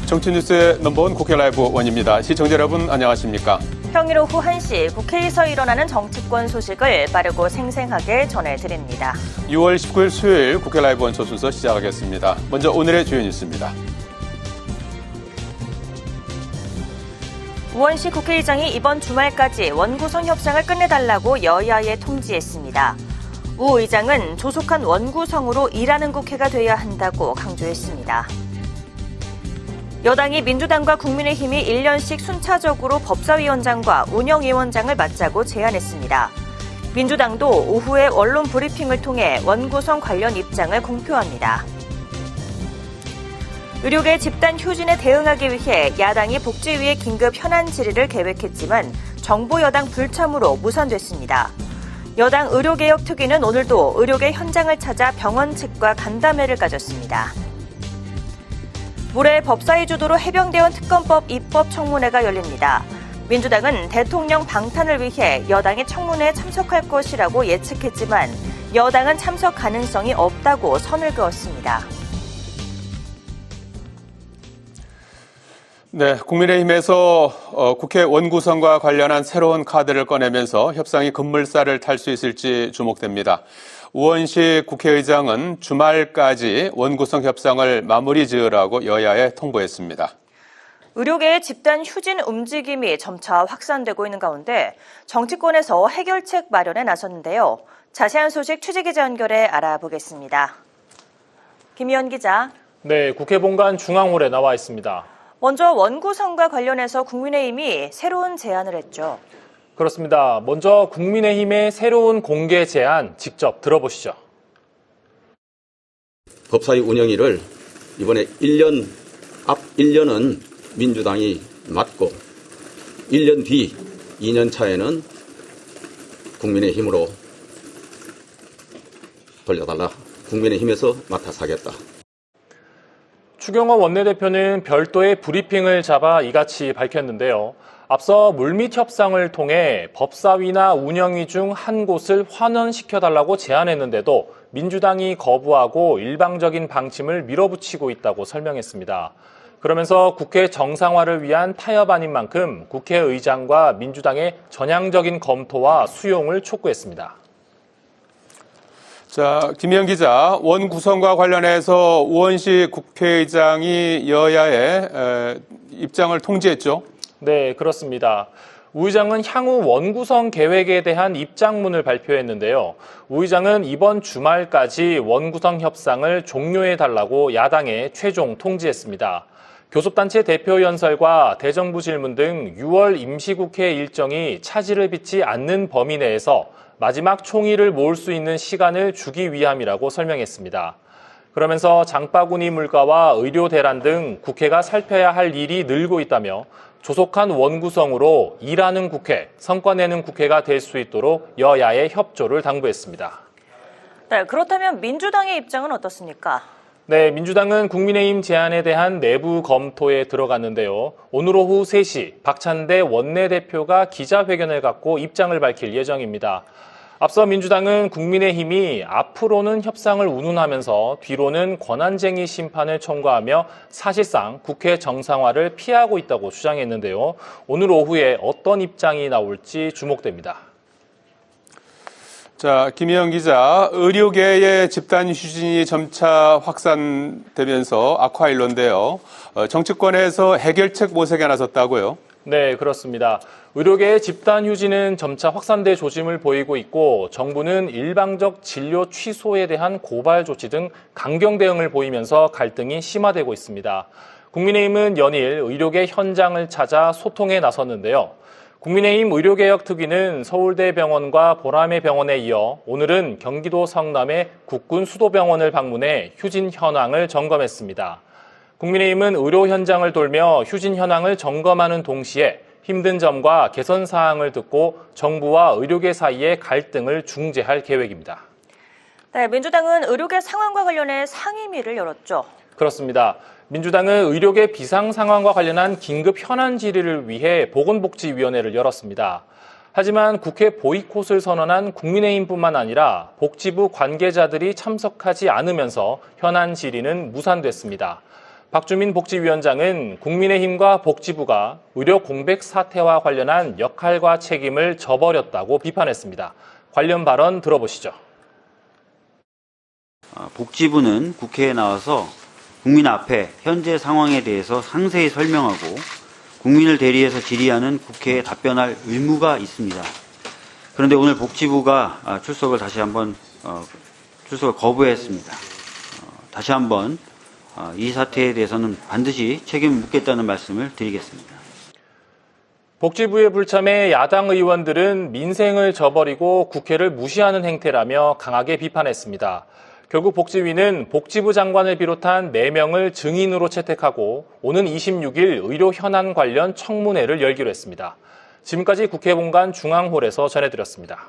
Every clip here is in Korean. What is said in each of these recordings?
정치뉴스의 넘버원 국회 라이브 원입니다. 시청자 여러분 안녕하십니까? 평일 오후 1시 국회에서 일어나는 정치권 소식을 빠르고 생생하게 전해드립니다. 6월 19일 수요일 국회 라이브 원초 순서 시작하겠습니다. 먼저 오늘의 주요 뉴스입니다. 우원식 국회의장이 이번 주말까지 원구성 협상을 끝내달라고 여야에 통지했습니다. 우 의장은 조속한 원구성으로 일하는 국회가 돼야 한다고 강조했습니다. 여당이 민주당과 국민의힘이 1년씩 순차적으로 법사위원장과 운영위원장을 맡자고 제안했습니다. 민주당도 오후에 언론 브리핑을 통해 원구성 관련 입장을 공표합니다. 의료계 집단 휴진에 대응하기 위해 야당이 복지위에 긴급 현안 질의를 계획했지만 정부 여당 불참으로 무산됐습니다. 여당 의료개혁특위는 오늘도 의료계 현장을 찾아 병원 측과 간담회를 가졌습니다. 모레 법사위 주도로 해병대원 특검법 입법 청문회가 열립니다. 민주당은 대통령 방탄을 위해 여당이 청문회에 참석할 것이라고 예측했지만 여당은 참석 가능성이 없다고 선을 그었습니다. 네, 국민의힘에서 국회 원구성과 관련한 새로운 카드를 꺼내면서 협상이 급물살을 탈 수 있을지 주목됩니다. 우원식 국회의장은 주말까지 원구성 협상을 마무리 지으라고 여야에 통보했습니다. 의료계의 집단 휴진 움직임이 점차 확산되고 있는 가운데 정치권에서 해결책 마련에 나섰는데요. 자세한 소식 취재기자 연결해 알아보겠습니다. 김희연 기자. 네, 국회 본관 중앙홀에 나와 있습니다. 먼저 원구성과 관련해서 국민의힘이 새로운 제안을 했죠. 그렇습니다. 먼저 국민의힘의 새로운 공개 제안 직접 들어보시죠. 법사위 운영위를 이번에 1년은 민주당이 맡고 1년 뒤 2년 차에는 국민의힘으로 돌려달라. 국민의힘에서 맡아서 하겠다. 추경호 원내대표는 별도의 브리핑을 잡아 이같이 밝혔는데요. 앞서 물밑 협상을 통해 법사위나 운영위 중 한 곳을 환원시켜달라고 제안했는데도 민주당이 거부하고 일방적인 방침을 밀어붙이고 있다고 설명했습니다. 그러면서 국회 정상화를 위한 타협안인 만큼 국회의장과 민주당의 전향적인 검토와 수용을 촉구했습니다. 자, 김희연 기자, 원구성과 관련해서 우원식 국회의장이 여야의 입장을 통지했죠? 네, 그렇습니다. 우 의장은 향후 원구성 계획에 대한 입장문을 발표했는데요. 우 의장은 이번 주말까지 원구성 협상을 종료해달라고 야당에 최종 통지했습니다. 교섭단체 대표 연설과 대정부 질문 등 6월 임시국회 일정이 차질을 빚지 않는 범위 내에서 마지막 총의를 모을 수 있는 시간을 주기 위함이라고 설명했습니다. 그러면서 장바구니 물가와 의료 대란 등 국회가 살펴야 할 일이 늘고 있다며 조속한 원구성으로 일하는 국회, 성과 내는 국회가 될 수 있도록 여야의 협조를 당부했습니다. 네, 그렇다면 민주당의 입장은 어떻습니까? 네, 민주당은 국민의힘 제안에 대한 내부 검토에 들어갔는데요. 오늘 오후 3시 박찬대 원내대표가 기자회견을 갖고 입장을 밝힐 예정입니다. 앞서 민주당은 국민의힘이 앞으로는 협상을 운운하면서 뒤로는 권한쟁의 심판을 청구하며 사실상 국회 정상화를 피하고 있다고 주장했는데요. 오늘 오후에 어떤 입장이 나올지 주목됩니다. 자, 김희연 기자, 의료계의 집단 휴진이 점차 확산되면서 악화일로인데요. 정치권에서 해결책 모색에 나섰다고요? 네, 그렇습니다. 의료계의 집단 휴진은 점차 확산돼 조짐을 보이고 있고 정부는 일방적 진료 취소에 대한 고발 조치 등 강경 대응을 보이면서 갈등이 심화되고 있습니다. 국민의힘은 연일 의료계 현장을 찾아 소통에 나섰는데요. 국민의힘 의료개혁특위는 서울대병원과 보라매 병원에 이어 오늘은 경기도 성남의 국군수도병원을 방문해 휴진 현황을 점검했습니다. 국민의힘은 의료 현장을 돌며 휴진 현황을 점검하는 동시에 힘든 점과 개선 사항을 듣고 정부와 의료계 사이의 갈등을 중재할 계획입니다. 네, 민주당은 의료계 상황과 관련해 상임위를 열었죠. 그렇습니다. 민주당은 의료계 비상 상황과 관련한 긴급 현안 질의를 위해 보건복지위원회를 열었습니다. 하지만 국회 보이콧을 선언한 국민의힘뿐만 아니라 복지부 관계자들이 참석하지 않으면서 현안 질의는 무산됐습니다. 박주민 복지위원장은 국민의힘과 복지부가 의료 공백 사태와 관련한 역할과 책임을 져버렸다고 비판했습니다. 관련 발언 들어보시죠. 복지부는 국회에 나와서 국민 앞에 현재 상황에 대해서 상세히 설명하고 국민을 대리해서 질의하는 국회에 답변할 의무가 있습니다. 그런데 오늘 복지부가 출석을 다시 한번 출석을 거부했습니다. 다시 한번 이 사태에 대해서는 반드시 책임을 묻겠다는 말씀을 드리겠습니다. 복지부의 불참에 야당 의원들은 민생을 저버리고 국회를 무시하는 행태라며 강하게 비판했습니다. 결국 복지위는 복지부 장관을 비롯한 4명을 증인으로 채택하고 오는 26일 의료 현안 관련 청문회를 열기로 했습니다. 지금까지 국회 본관 중앙홀에서 전해드렸습니다.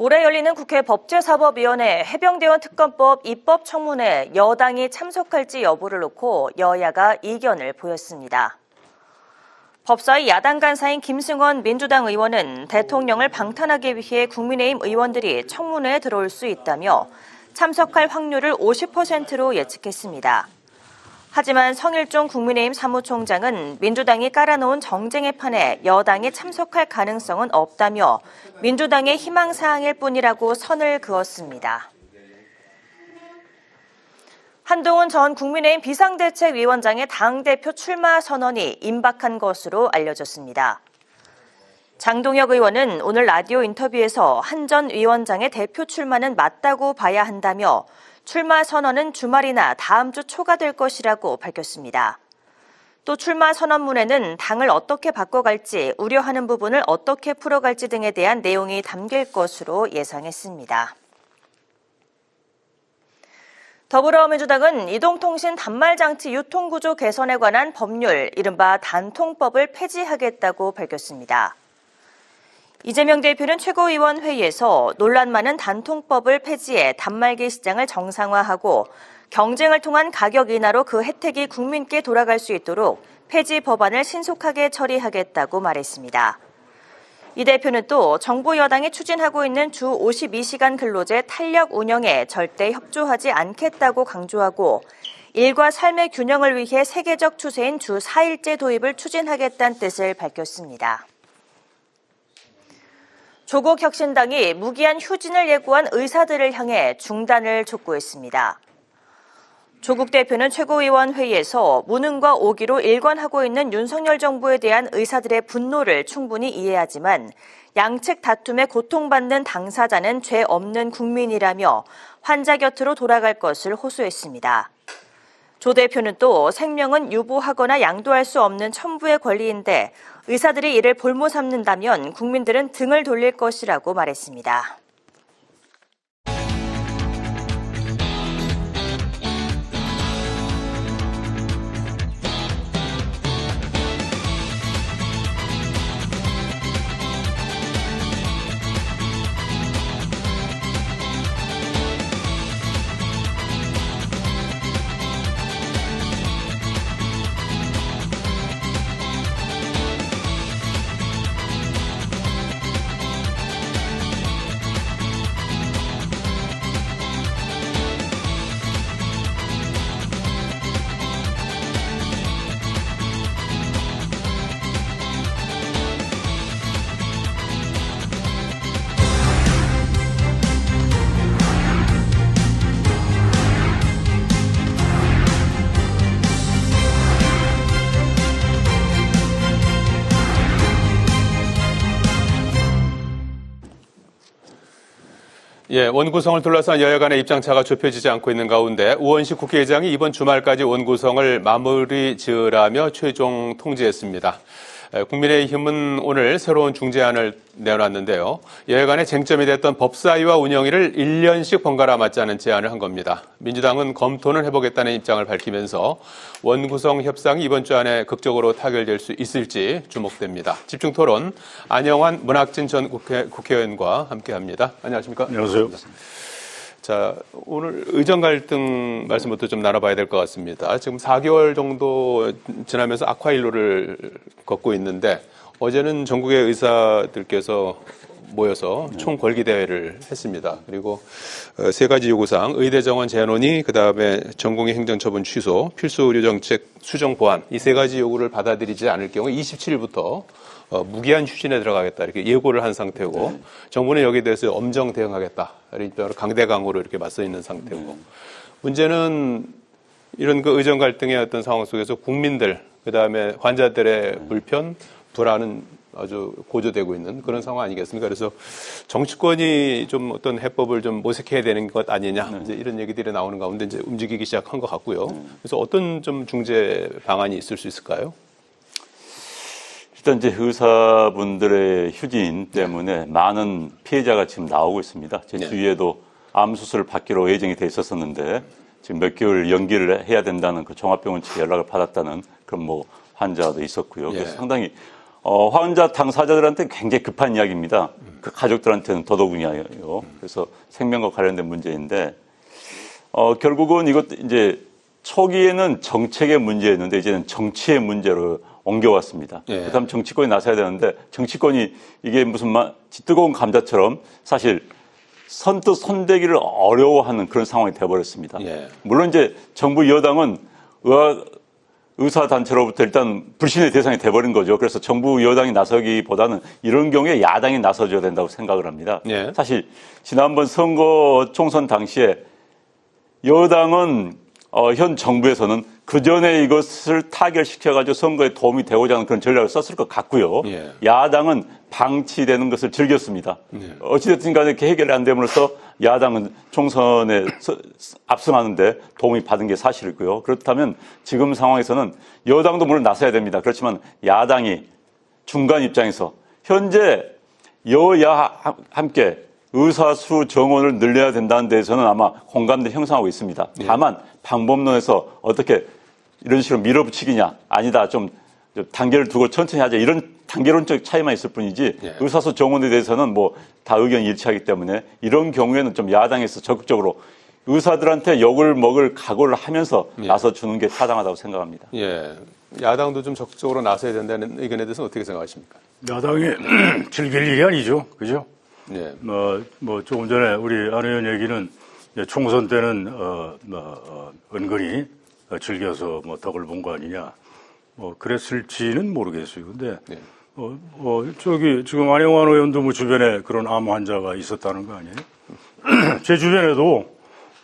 올해 열리는 국회 법제사법위원회 해병대원 특검법 입법 청문회 여당이 참석할지 여부를 놓고 여야가 이견을 보였습니다. 법사위 야당 간사인 김승원 민주당 의원은 대통령을 방탄하기 위해 국민의힘 의원들이 청문회에 들어올 수 있다며 참석할 확률을 50%로 예측했습니다. 하지만 성일종 국민의힘 사무총장은 민주당이 깔아놓은 정쟁의 판에 여당이 참석할 가능성은 없다며 민주당의 희망사항일 뿐이라고 선을 그었습니다. 한동훈 전 국민의힘 비상대책위원장의 당대표 출마 선언이 임박한 것으로 알려졌습니다. 장동혁 의원은 오늘 라디오 인터뷰에서 한 전 위원장의 대표 출마는 맞다고 봐야 한다며 출마 선언은 주말이나 다음 주 초가 될 것이라고 밝혔습니다. 또 출마 선언문에는 당을 어떻게 바꿔갈지 우려하는 부분을 어떻게 풀어갈지 등에 대한 내용이 담길 것으로 예상했습니다. 더불어민주당은 이동통신 단말장치 유통구조 개선에 관한 법률, 이른바 단통법을 폐지하겠다고 밝혔습니다. 이재명 대표는 최고위원 회의에서 논란 많은 단통법을 폐지해 단말기 시장을 정상화하고 경쟁을 통한 가격 인하로 그 혜택이 국민께 돌아갈 수 있도록 폐지 법안을 신속하게 처리하겠다고 말했습니다. 이 대표는 또 정부 여당이 추진하고 있는 주 52시간 근로제 탄력 운영에 절대 협조하지 않겠다고 강조하고 일과 삶의 균형을 위해 세계적 추세인 주 4일제 도입을 추진하겠다는 뜻을 밝혔습니다. 조국 혁신당이 무기한 휴진을 예고한 의사들을 향해 중단을 촉구했습니다. 조국 대표는 최고위원 회의에서 무능과 오기로 일관하고 있는 윤석열 정부에 대한 의사들의 분노를 충분히 이해하지만 양측 다툼에 고통받는 당사자는 죄 없는 국민이라며 환자 곁으로 돌아갈 것을 호소했습니다. 조 대표는 또 생명은 유보하거나 양도할 수 없는 천부의 권리인데 의사들이 이를 볼모 삼는다면 국민들은 등을 돌릴 것이라고 말했습니다. 원구성을 둘러싼 여야 간의 입장차가 좁혀지지 않고 있는 가운데 우원식 국회의장이 이번 주말까지 원구성을 마무리 지으라며 최종 통지했습니다. 국민의힘은 오늘 새로운 중재안을 내놨는데요. 여야 간의 쟁점이 됐던 법사위와 운영위를 1년씩 번갈아 맞자는 제안을 한 겁니다. 민주당은 검토는 해보겠다는 입장을 밝히면서 원구성 협상이 이번 주 안에 극적으로 타결될 수 있을지 주목됩니다. 집중토론 안영환 문학진 전 국회의원과 함께합니다. 안녕하십니까? 안녕하세요. 자, 오늘 의정 갈등 말씀부터 좀 나눠봐야 될 것 같습니다. 지금 4개월 정도 지나면서 악화일로를 걷고 있는데 어제는 전국의 의사들께서 모여서 총궐기 대회를 했습니다. 그리고 세 가지 요구사항, 의대 정원 재논의, 그다음에 전공의 행정처분 취소, 필수 의료 정책 수정 보완, 이 세 가지 요구를 받아들이지 않을 경우 27일부터 무기한 휴진에 들어가겠다 이렇게 예고를 한 상태고, 정부는 여기에 대해서 엄정 대응하겠다, 강대강으로 이렇게 맞서 있는 상태고, 문제는 이런 그 의정 갈등의 어떤 상황 속에서 국민들, 그다음에 환자들의 불편, 불안은 아주 고조되고 있는 그런 상황 아니겠습니까? 그래서 정치권이 좀 어떤 해법을 좀 모색해야 되는 것 아니냐, 이제 이런 얘기들이 나오는 가운데 이제 움직이기 시작한 것 같고요. 그래서 어떤 좀 중재 방안이 있을 수 있을까요? 일단 이제 의사분들의 휴진 때문에 많은 피해자가 지금 나오고 있습니다. 제 주위에도 암 수술을 받기로 예정이 돼 있었었는데 지금 몇 개월 연기를 해야 된다는 그 종합병원 측에 연락을 받았다는 그런 뭐 환자도 있었고요. 그래서 상당히 환자 당사자들한테 굉장히 급한 이야기입니다. 그 가족들한테는 더더욱이나요. 그래서 생명과 관련된 문제인데 결국은 이것도 이제 초기에는 정책의 문제였는데 이제는 정치의 문제로 옮겨왔습니다. 그다음 정치권이 나서야 되는데 정치권이 이게 무슨 뜨거운 감자처럼 사실 선뜻 손대기를 어려워하는 그런 상황이 돼버렸습니다. 물론 이제 정부 여당은 의사단체로부터 일단 불신의 대상이 돼버린 거죠. 그래서 정부 여당이 나서기보다는 이런 경우에 야당이 나서줘야 된다고 생각을 합니다. 사실 지난번 선거 총선 당시에 여당은 현 정부에서는 그 전에 이것을 타결시켜가지고 선거에 도움이 되고자 하는 그런 전략을 썼을 것 같고요. 야당은 방치되는 것을 즐겼습니다. 어찌됐든 간에 이렇게 해결이 안 됨으로써 야당은 총선에 압승하는데 도움이 받은 게 사실이고요. 그렇다면 지금 상황에서는 여당도 물론 나서야 됩니다. 그렇지만 야당이 중간 입장에서 현재 여야 함께 의사수 정원을 늘려야 된다는 데에서는 아마 공감대 형성하고 있습니다. 다만 방법론에서 어떻게 이런 식으로 밀어붙이기냐, 아니다, 좀 단계를 두고 천천히 하자, 이런 단계론적 차이만 있을 뿐이지 의사수 정원에 대해서는 뭐 다 의견이 일치하기 때문에 이런 경우에는 좀 야당에서 적극적으로 의사들한테 욕을 먹을 각오를 하면서 나서주는 게 타당하다고 생각합니다. 야당도 좀 적극적으로 나서야 된다는 의견에 대해서는 어떻게 생각하십니까? 야당이 즐길 일이 아니죠. 그죠? 뭐 조금 전에 우리 안 의원 얘기는 총선 때는 은근히 즐겨서 뭐 덕을 본 거 아니냐. 뭐 그랬을지는 모르겠어요. 근데 저기 지금 안영환 의원도 뭐 주변에 그런 암 환자가 있었다는 거 아니에요? 제 주변에도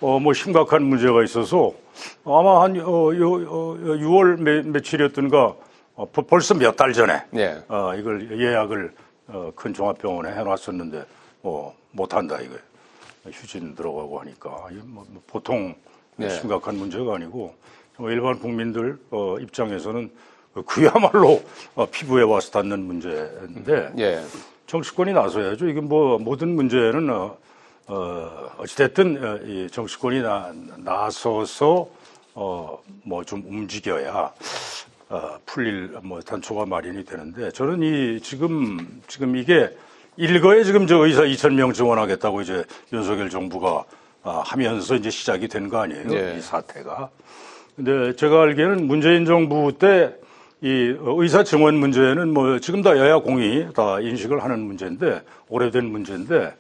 뭐 심각한 문제가 있어서 아마 한 6월 며칠이었던가 벌써 몇 달 전에 이걸 예약을 큰 종합병원에 해놨었는데 못한다 이거 휴진 들어가고 하니까 뭐 보통 심각한 문제가 아니고 일반 국민들 입장에서는 그야말로 피부에 와서 닿는 문제인데 정치권이 나서야죠. 이게 뭐 모든 문제는 어찌됐든 이 정치권이 나서서 뭐 좀 움직여야 풀릴 뭐 단초가 마련이 되는데 저는 지금 이게 일거에 지금 저 의사 2,000명 증원하겠다고 이제 윤석열 정부가 하면서 이제 시작이 된 거 아니에요? 이 사태가. 근데 제가 알기에는 문재인 정부 때 이 의사 증원 문제는 뭐 지금 다 여야 공이 다 인식을 하는 문제인데 오래된 문제인데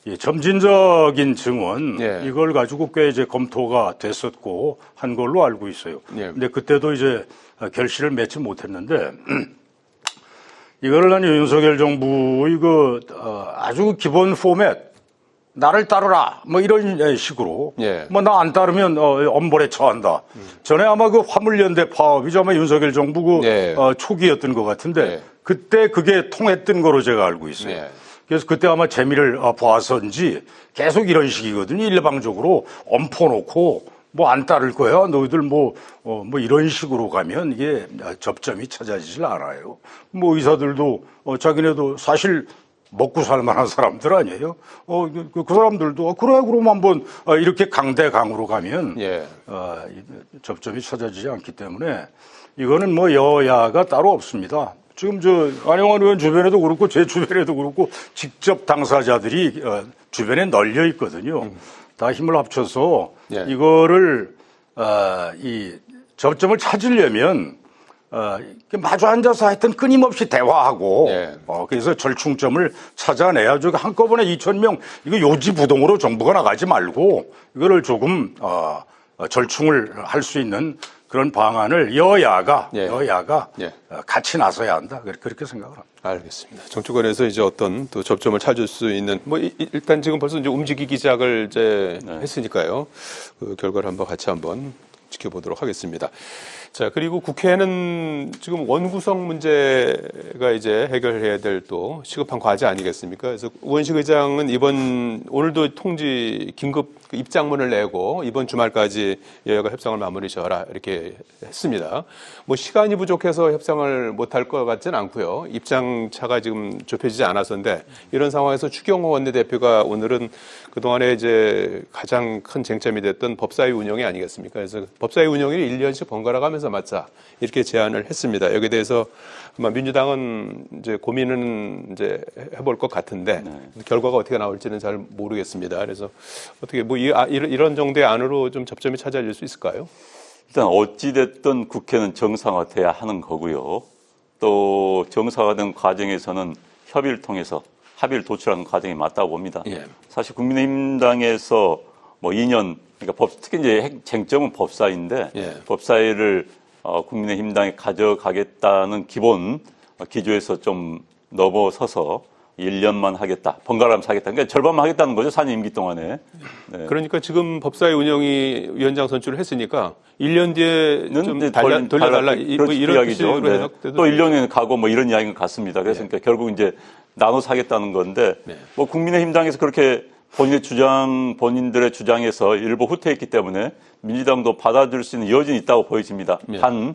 이 점진적인 증원 이걸 가지고 꽤 이제 검토가 됐었고 한 걸로 알고 있어요. 근데 그때도 이제 결실을 맺지 못했는데 이거를 난 윤석열 정부 이거 아주 기본 포맷 나를 따르라 뭐 이런 식으로 뭐 나 안 따르면 엄벌에 처한다. 전에 아마 그 화물연대 파업이죠. 아마 윤석열 정부 초기였던 것 같은데 그때 그게 통했던 거로 제가 알고 있어요. 그래서 그때 아마 재미를 봐서인지 계속 이런 식이거든요. 일방적으로 엎어놓고 뭐 안 따를 거야. 너희들 뭐 이런 식으로 가면 이게 접점이 찾아지질 않아요. 뭐 의사들도 자기네도 사실 먹고 살 만한 사람들 아니에요? 그 사람들도 그래 그럼 한번 이렇게 강대강으로 가면 접점이 찾아지지 않기 때문에 이거는 뭐 여야가 따로 없습니다. 지금 저 안영환 의원 주변에도 그렇고 제 주변에도 그렇고 직접 당사자들이 주변에 널려 있거든요. 다 힘을 합쳐서 이거를 이 접점을 찾으려면 마주 앉아서 하여튼 끊임없이 대화하고 예. 그래서 절충점을 찾아내야 저 한꺼번에 2,000명 이거 요지부동으로 정부가 나가지 말고 이거를 조금 절충을 할 수 있는 그런 방안을 여야가 예. 예. 같이 나서야 한다 그렇게 생각을 합니다. 알겠습니다. 정치권에서 이제 어떤 또 접점을 찾을 수 있는 일단 지금 벌써 이제 움직이기 시작을 이제 했으니까요. 그 결과를 한번 지켜보도록 하겠습니다. 자, 그리고 국회는 지금 원구성 문제가 이제 해결해야 될 또 시급한 과제 아니겠습니까? 그래서 우원식 의장은 오늘도 긴급 입장문을 내고 이번 주말까지 여야가 협상을 마무리 지어라 이렇게 했습니다. 시간이 부족해서 협상을 못할 것 같지는 않고요. 입장차가 지금 좁혀지지 않아서인데 이런 상황에서 추경호 원내대표가 오늘은 그동안에 이제 가장 큰 쟁점이 됐던 법사위 운영이 아니겠습니까? 그래서 법사위 운영을 1년씩 번갈아 가면서 맞자 이렇게 제안을 했습니다. 여기에 대해서 아마 민주당은 이제 고민은 이제 해볼 것 같은데 결과가 어떻게 나올지는 잘 모르겠습니다. 그래서 어떻게 이런 정도의 안으로 좀 접점이 찾아질 수 있을까요? 일단 어찌됐든 국회는 정상화돼야 하는 거고요. 또 정상화된 과정에서는 협의를 통해서 합의를 도출하는 과정이 맞다고 봅니다. 예. 사실 국민의힘당에서 2년, 그러니까 특히 이제 쟁점은 법사위인데 예. 법사위를 국민의힘당이 가져가겠다는 기본 기조에서 좀 넘어서서 1년만 하겠다, 번갈아가면서 하겠다. 그러니까 절반만 하겠다는 거죠, 4년 임기 동안에. 네. 그러니까 지금 법사위 운영이 위원장 선출을 했으니까 1년 뒤에는 좀 돌려달라 이런 이야기죠. 네. 또 1년에 가고 이런 이야기가 같습니다. 그래서 그러니까 결국 이제 나눠서 하겠다는 건데 국민의힘당에서 그렇게 본인들의 주장에서 일부 후퇴했기 때문에 민주당도 받아줄 수 있는 여지는 있다고 보여집니다. 단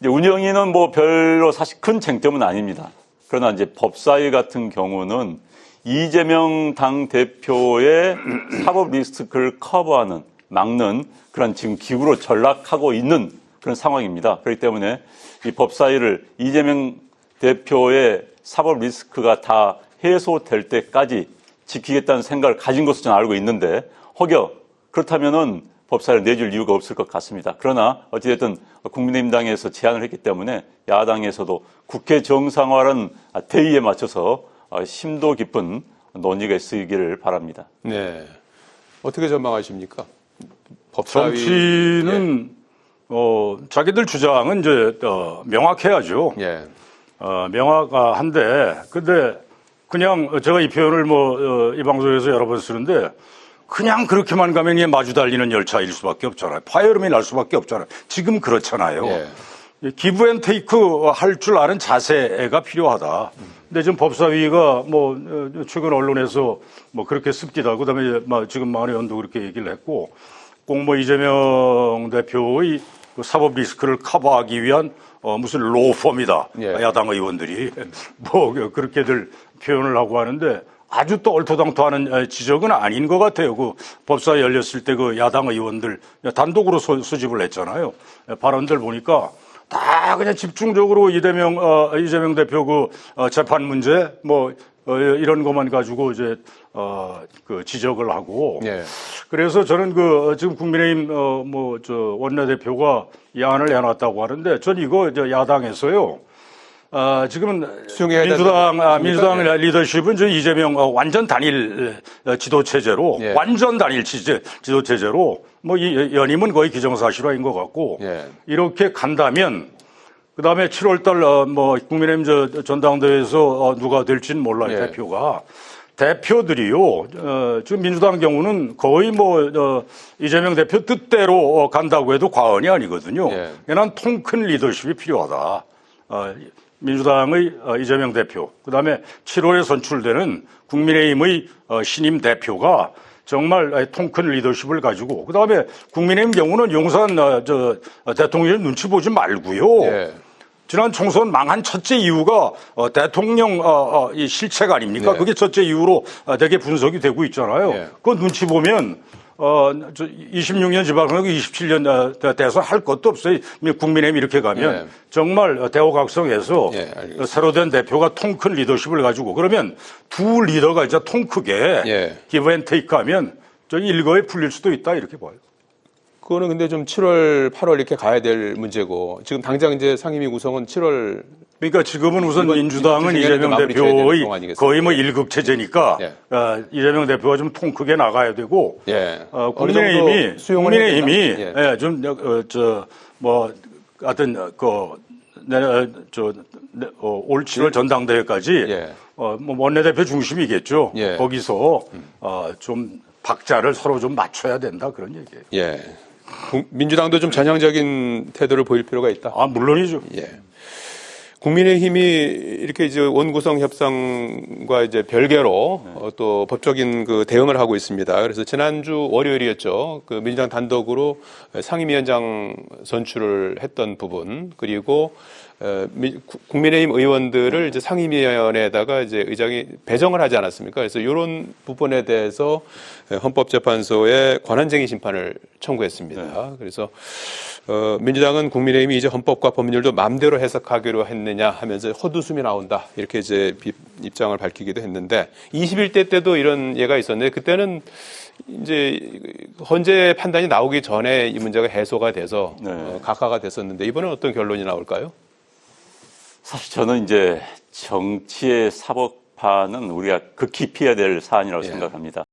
이제 운영위는 별로 사실 큰 쟁점은 아닙니다. 그러나 이제 법사위 같은 경우는 이재명 당 대표의 사법 리스크를 막는 그런 지금 기구로 전락하고 있는 그런 상황입니다. 그렇기 때문에 이 법사위를 이재명 대표의 사법 리스크가 다 해소될 때까지 지키겠다는 생각을 가진 것으로 저는 알고 있는데 혹여 그렇다면은 법사위를 내줄 이유가 없을 것 같습니다. 그러나 어찌됐든 국민의힘당에서 제안을 했기 때문에 야당에서도 국회 정상화라는 대의에 맞춰서 심도 깊은 논의가 있으기를 바랍니다. 네. 어떻게 전망하십니까? 법사위 정치는 자기들 주장은 이제 명확해야죠. 예. 명확한데 근데 그냥 제가 이 표현을 이 방송에서 여러 번 쓰는데 그냥 그렇게만 가면 이게 마주 달리는 열차일 수밖에 없잖아요. 파열음이 날 수밖에 없잖아요. 지금 그렇잖아요. 예. 기브 앤 테이크 할 줄 아는 자세가 필요하다. 근데 지금 법사위가 최근 언론에서 그렇게 씁디다. 그다음에 지금 만 의원도 그렇게 얘기를 했고 꼭 이재명 대표의 그 사법 리스크를 커버하기 위한 무슨 로펌이다. 예. 야당 의원들이 그렇게들 표현을 하고 하는데 아주 또 얼토당토하는 지적은 아닌 것 같아요. 그 법사위 열렸을 때 그 야당 의원들 단독으로 수집을 했잖아요. 발언들 보니까 다 그냥 집중적으로 이재명 대표 그 재판 문제 이런 것만 가지고 이제 그 지적을 하고. 예. 그래서 저는 지금 국민의힘 원내대표가 이 안을 내놨다고 하는데 전 이거 야당에서요. 지금은 민주당 리더십은 이재명 완전 단일 지도체제로 예. 완전 단일 지도체제로 연임은 거의 기정사실화인 것 같고 예. 이렇게 간다면 그다음에 7월달 국민의힘 전당대회에서 누가 될지는 몰라요. 예. 대표들이요. 지금 민주당 경우는 거의 이재명 대표 뜻대로 간다고 해도 과언이 아니거든요. 예. 난 통 큰 리더십이 필요하다. 민주당의 이재명 대표, 그다음에 7월에 선출되는 국민의힘의 신임 대표가 정말 통 큰 리더십을 가지고 그다음에 국민의힘 경우는 용산 대통령 눈치 보지 말고요. 예. 지난 총선 망한 첫째 이유가 대통령 이 실책 아닙니까? 네. 그게 첫째 이유로 되게 분석이 되고 있잖아요. 네. 그 눈치 보면 26년 지방선거 27년 대선 할 것도 없어요. 국민의힘 이렇게 가면 네. 정말 대호각성에서 네, 새로 된 대표가 통 큰 리더십을 가지고 그러면 두 리더가 이제 통 크게 네. 기브 앤 테이크 하면 저기 일거에 풀릴 수도 있다 이렇게 봐요. 그거는 근데 좀 7월, 8월 이렇게 가야 될 문제고 지금 당장 이제 상임위 구성은 7월. 그러니까 지금은 우선 이번 민주당은 이재명 이재명 대표의 대표 아니겠습니까? 거의 뭐 1급 체제니까 예. 이재명 대표가 좀 통 크게 나가야 되고 예. 국민의힘이 예. 예, 좀 하여튼 올 7월 전당대회까지 예. 뭐 원내대표 중심이겠죠. 예. 거기서 좀 박자를 서로 좀 맞춰야 된다 그런 얘기예요. 예. 민주당도 좀 전향적인 태도를 보일 필요가 있다. 아 물론이죠. 예. 국민의힘이 이렇게 이제 원구성 협상과 이제 별개로 또 법적인 그 대응을 하고 있습니다. 그래서 지난주 월요일이었죠. 그 민주당 단독으로 상임위원장 선출을 했던 부분 그리고 국민의힘 의원들을 이제 상임위원회에다가 이제 의장이 배정을 하지 않았습니까? 그래서 이런 부분에 대해서 헌법재판소에 권한쟁의 심판을 청구했습니다. 그래서 민주당은 국민의힘이 이제 헌법과 법률도 마음대로 해석하기로 했느냐 하면서 헛웃음이 나온다 이렇게 이제 입장을 밝히기도 했는데 21대 때도 이런 예가 있었는데 그때는 이제 헌재 판단이 나오기 전에 이 문제가 해소가 돼서 각하가 됐었는데 이번엔 어떤 결론이 나올까요? 사실 저는 이제 정치의 사법화는 우리가 극히 피해야 될 사안이라고 생각합니다.